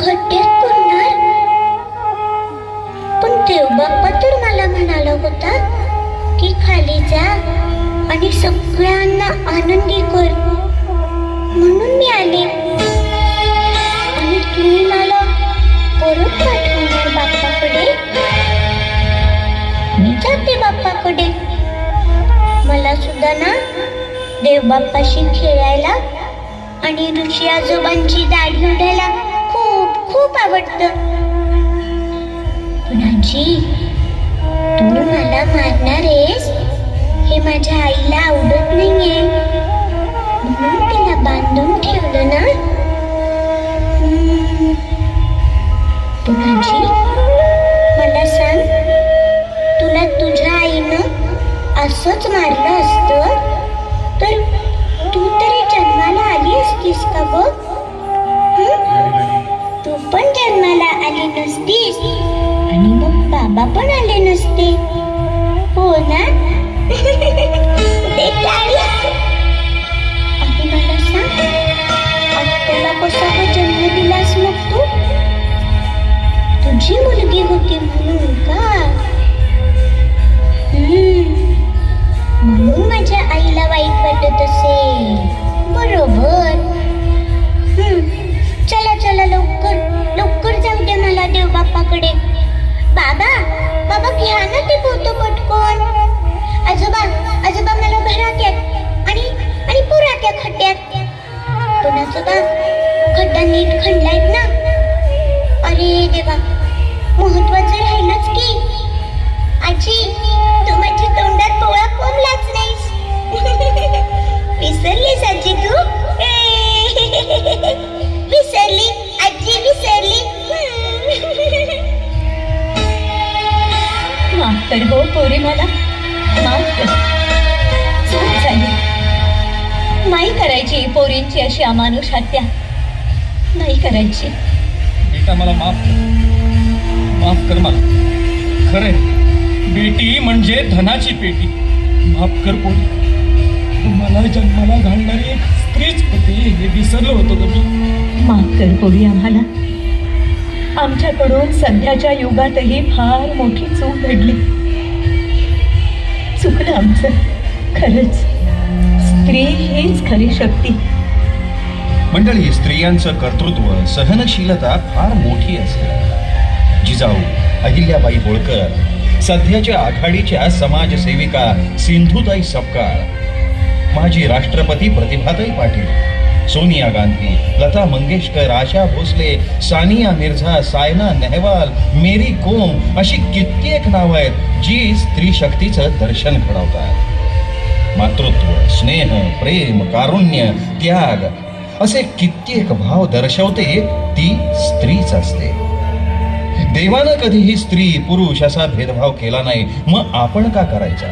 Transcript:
खड्ड्यात पडणार. पण देवबाप्पा तर मला म्हणाला होता की खाली जा आणि सगळ्यांना आनंदी कर. म्हणून मी आले आणि तुम्ही मला परत पाठवणार बाप्पाकडे. मी जाते बाप्पाकडे. मला सुद्धा ना देवबाप्पाशी खेळायला आणि ऋषी आजोबांची दाढी ओढायला खूप खूप आवडतं. पण आजी, तू मला मारणार आहेस हे माझ्या आईला आवडत नाहीये. म्हणून तिला बांधून ठेवलं ना. पण आजी, मला सांग, तुला तुझ्या आईनं असंच मारलं असतं तर तू तरी जन्माला आली असतीस का ग? तू पण जन्माला आली नसतीस आणि मग बाबा पण आले नसते, हो ना? आणि मला सांग, आत्याला कसा ग जन्म दिलास मग तू? तुझी मुलगी होती म्हणून का? म्हणून माझ्या आईला वाईट वाटत असेल. बरोबर. चला चला, लवकर लवकर जाऊ दे मला देवबाप्पाकडे. बाबा, बाबा घ्या ना ते पोतं पटकन. आजोबा, आजोबा मला घरात यात आणि पुरा त्या खड्ड्यात. पण आजोबा, खड्डा नीट खणलायत ना? अरे देवा, महत्वाचं राहिलंच की. आजी, तू माझ्या तोंडात पोळा कोंबलाच नाहीस. विसरलीस आजी तू? विसरली आजी, विसरली. माफ कर हो पोरी, मला माफ कर. चूक झाली. नाही करायची पोरींची अशी अमानुष हत्या. नाही करायची. बेटा मला माफ कर मला. खरे, बेटी म्हणजे धनाची पेटी. माफ कर पोरी. मला जन्माला घालणारी एक स्त्रीच होती हे विसरलो होतो ग मी. माफ कर पोरी आम्हाला. आमच्याकडून सध्याच्या युगातही फार मोठी चूक घडली. चुकलं आमचं. खरंच स्त्री हीच खरी शक्ती. मंडळी, स्त्रियांचं कर्तृत्व, सहनशीलता फार मोठी असते. जिजाऊ अहिल्याबाई होळकर, सध्याच्या आघाडीच्या समाजसेविका सिंधुताई सपकाळ, माजी राष्ट्रपती प्रतिभाताई पाटील, सोनिया गांधी, लता मंगेशकर, आशा भोसले, सानिया मिर्झा, सायना नेहवाल, मेरी कोम अशी कित्येक नावं आहेत जी स्त्री शक्तीचं दर्शन घडवतात. मातृत्व, स्नेह, प्रेम, कारुण्य, त्याग असे कित्येक भाव दर्शवते ती स्त्रीच असते. देवानं कधीही स्त्री पुरुष असा भेदभाव केला नाही, मग आपण का करायचा?